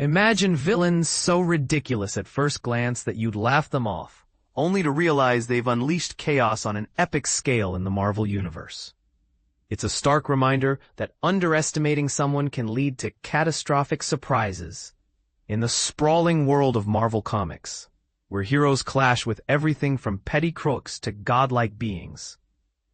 Imagine villains so ridiculous at first glance that you'd laugh them off, only to realize they've unleashed chaos on an epic scale in the Marvel Universe. It's a stark reminder that underestimating someone can lead to catastrophic surprises. In the sprawling world of Marvel Comics, where heroes clash with everything from petty crooks to godlike beings,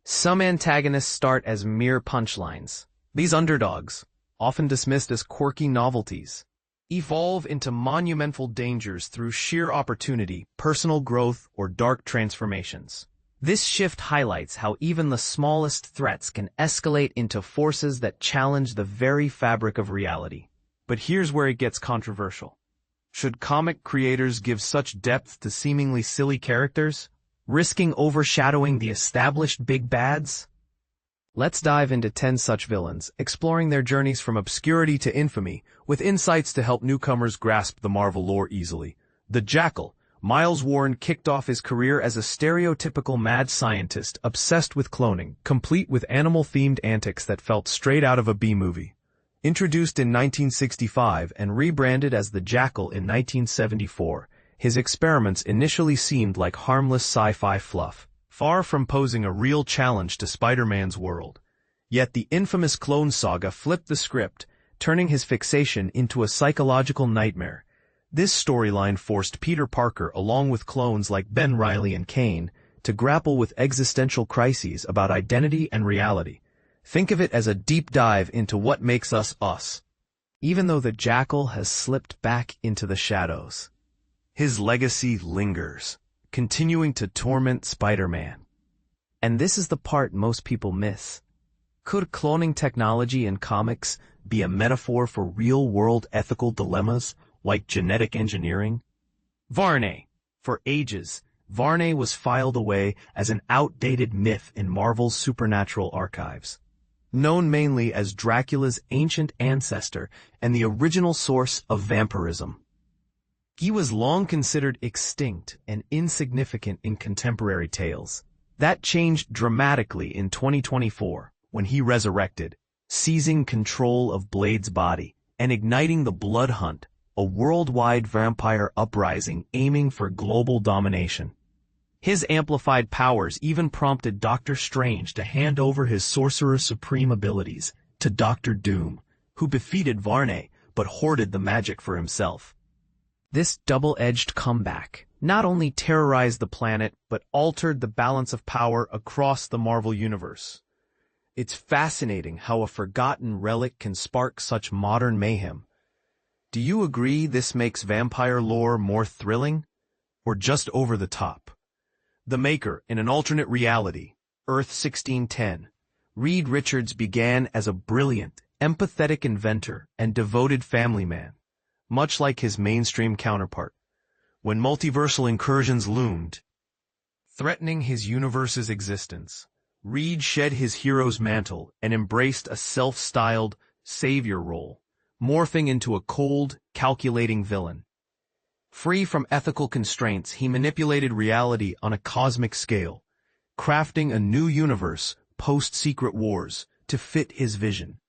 some antagonists start as mere punchlines. These underdogs, often dismissed as quirky novelties, evolve into monumental dangers through sheer opportunity, personal growth, or dark transformations. This shift highlights how even the smallest threats can escalate into forces that challenge the very fabric of reality. But here's where it gets controversial. Should comic creators give such depth to seemingly silly characters, risking overshadowing the established big bads? Let's dive into 10 such villains, exploring their journeys from obscurity to infamy, with insights to help newcomers grasp the Marvel lore easily. The Jackal. Miles Warren kicked off his career as a stereotypical mad scientist obsessed with cloning, complete with animal-themed antics that felt straight out of a B-movie. Introduced in 1965 and rebranded as the Jackal in 1974, his experiments initially seemed like harmless sci-fi fluff, far from posing a real challenge to Spider-Man's world. Yet the infamous clone saga flipped the script, turning his fixation into a psychological nightmare. This storyline forced Peter Parker, along with clones like Ben Reilly and Kane, to grapple with existential crises about identity and reality. Think of it as a deep dive into what makes us us. Even though the Jackal has slipped back into the shadows, his legacy lingers, continuing to torment Spider-Man. And this is the part most people miss. Could cloning technology in comics be a metaphor for real-world ethical dilemmas like genetic engineering? Varnae. For ages, Varnae was filed away as an outdated myth in Marvel's supernatural archives. Known mainly as Dracula's ancient ancestor and the original source of vampirism, he was long considered extinct and insignificant in contemporary tales. That changed dramatically in 2024 when he resurrected, seizing control of Blade's body and igniting the Blood Hunt, a worldwide vampire uprising aiming for global domination. His amplified powers even prompted Doctor Strange to hand over his Sorcerer Supreme abilities to Doctor Doom, who defeated Varnae but hoarded the magic for himself. This double-edged comeback not only terrorized the planet, but altered the balance of power across the Marvel Universe. It's fascinating how a forgotten relic can spark such modern mayhem. Do you agree this makes vampire lore more thrilling, or just over the top? The Maker, in an alternate reality, Earth 1610, Reed Richards began as a brilliant, empathetic inventor and devoted family man, much like his mainstream counterpart. When multiversal incursions loomed, threatening his universe's existence, Reed shed his hero's mantle and embraced a self-styled savior role, morphing into a cold, calculating villain. Free from ethical constraints, he manipulated reality on a cosmic scale, crafting a new universe post-Secret Wars to fit his vision.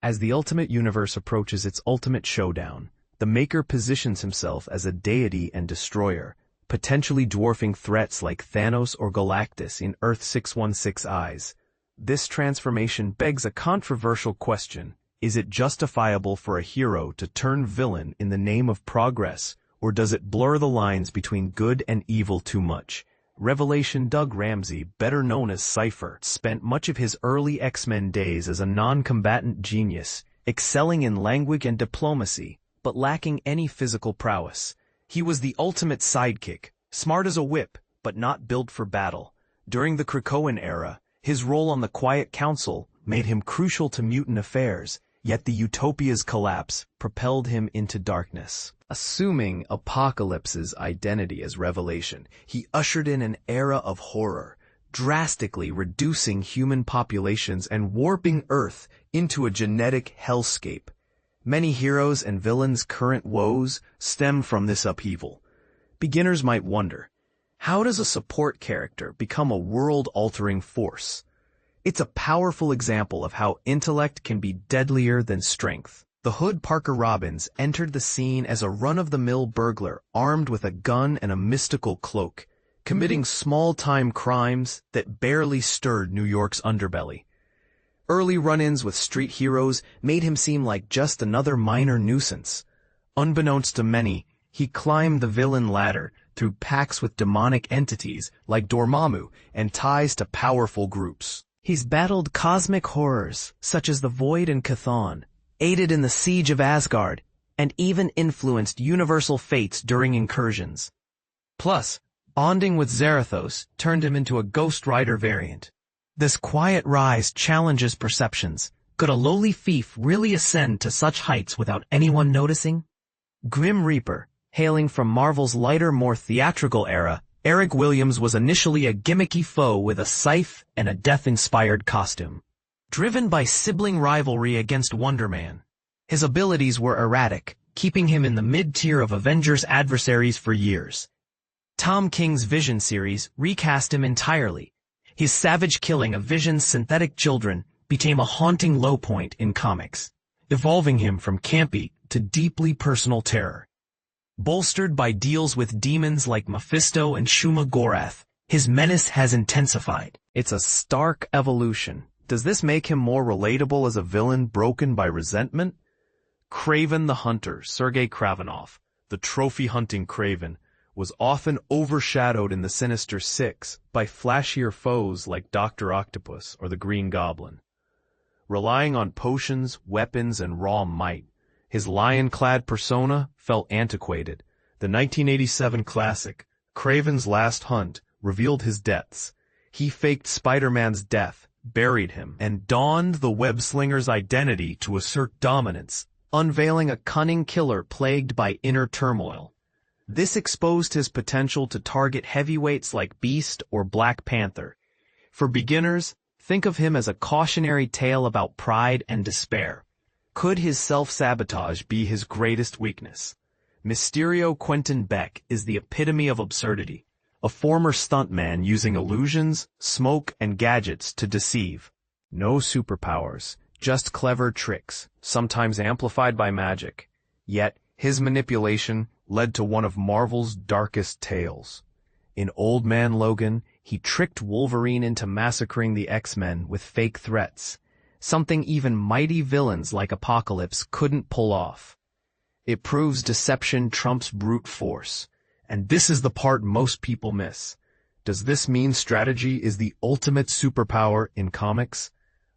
As the Ultimate Universe approaches its ultimate showdown, the Maker positions himself as a deity and destroyer, potentially dwarfing threats like Thanos or Galactus in Earth 616 Eyes. This transformation begs a controversial question. Is it justifiable for a hero to turn villain in the name of progress, or does it blur the lines between good and evil too much? Revelation Doug Ramsey, better known as Cypher, spent much of his early X-Men days as a non-combatant genius, excelling in language and diplomacy, but lacking any physical prowess. He was the ultimate sidekick, smart as a whip, but not built for battle. During the Krakoan era, his role on the Quiet Council made him crucial to mutant affairs, yet the Utopia's collapse propelled him into darkness. Assuming Apocalypse's identity as Revelation, he ushered in an era of horror, drastically reducing human populations and warping Earth into a genetic hellscape. Many heroes' and villains' current woes stem from this upheaval. Beginners might wonder, how does a support character become a world-altering force? It's a powerful example of how intellect can be deadlier than strength. The Hood Parker Robbins entered the scene as a run-of-the-mill burglar armed with a gun and a mystical cloak, committing small-time crimes that barely stirred New York's underbelly. Early run-ins with street heroes made him seem like just another minor nuisance. Unbeknownst to many, he climbed the villain ladder through pacts with demonic entities like Dormammu and ties to powerful groups. He's battled cosmic horrors such as the Void and Chthon, aided in the siege of Asgard, and even influenced universal fates during incursions. Plus, bonding with Zarathos turned him into a Ghost Rider variant. This quiet rise challenges perceptions. Could a lowly thief really ascend to such heights without anyone noticing? Grim Reaper, hailing from Marvel's lighter, more theatrical era, Eric Williams was initially a gimmicky foe with a scythe and a death-inspired costume. Driven by sibling rivalry against Wonder Man, his abilities were erratic, keeping him in the mid-tier of Avengers adversaries for years. Tom King's Vision series recast him entirely. His savage killing of Vision's synthetic children became a haunting low point in comics, evolving him from campy to deeply personal terror. Bolstered by deals with demons like Mephisto and Shuma Gorath, his menace has intensified. It's a stark evolution. Does this make him more relatable as a villain broken by resentment? Kraven the Hunter, Sergei Kravenov, the trophy-hunting Kraven, was often overshadowed in the Sinister Six by flashier foes like Dr. Octopus or the Green Goblin. Relying on potions, weapons, and raw might, his lion-clad persona felt antiquated. The 1987 classic, Kraven's Last Hunt, revealed his depths. He faked Spider-Man's death, buried him, and donned the web-slinger's identity to assert dominance, unveiling a cunning killer plagued by inner turmoil. This exposed his potential to target heavyweights like Beast or Black Panther. For beginners, think of him as a cautionary tale about pride and despair. Could his self-sabotage be his greatest weakness? Mysterio Quentin Beck is the epitome of absurdity, a former stuntman using illusions, smoke, and gadgets to deceive. No superpowers, just clever tricks, sometimes amplified by magic. Yet, his manipulation led to one of Marvel's darkest tales. In Old Man Logan, he tricked Wolverine into massacring the X-Men with fake threats, something even mighty villains like Apocalypse couldn't pull off. It proves deception trumps brute force, and this is the part most people miss. Does this mean strategy is the ultimate superpower in comics?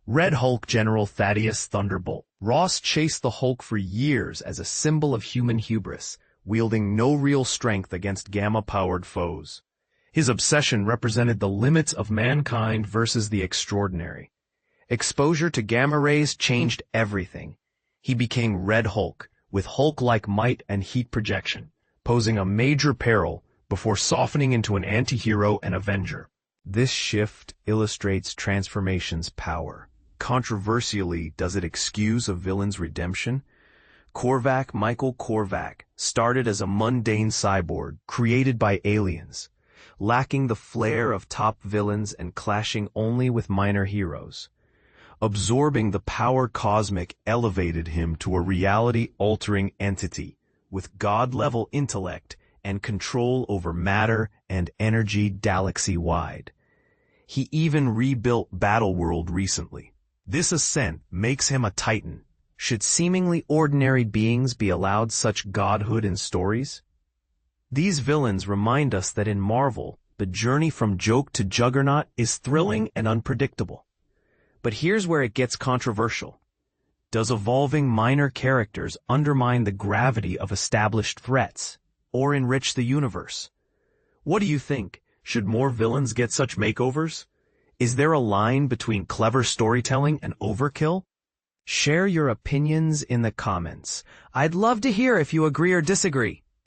Red Hulk General Thaddeus Thunderbolt Ross chased the Hulk for years as a symbol of human hubris, wielding no real strength against gamma-powered foes. His obsession represented the limits of mankind versus the extraordinary. Exposure to gamma rays changed everything. He became Red Hulk, with Hulk-like might and heat projection, posing a major peril before softening into an anti-hero and avenger. This shift illustrates transformation's power. Controversially, does it excuse a villain's redemption? Michael Korvac started as a mundane cyborg created by aliens, lacking the flair of top villains and clashing only with minor heroes. Absorbing the power cosmic elevated him to a reality-altering entity with god-level intellect and control over matter and energy galaxy-wide. He even rebuilt Battleworld recently. This ascent makes him a titan. Should seemingly ordinary beings be allowed such godhood in stories? These villains remind us that in Marvel, the journey from joke to juggernaut is thrilling and unpredictable. But here's where it gets controversial. Does evolving minor characters undermine the gravity of established threats, or enrich the universe? What do you think? Should more villains get such makeovers? Is there a line between clever storytelling and overkill? Share your opinions in the comments. I'd love to hear if you agree or disagree.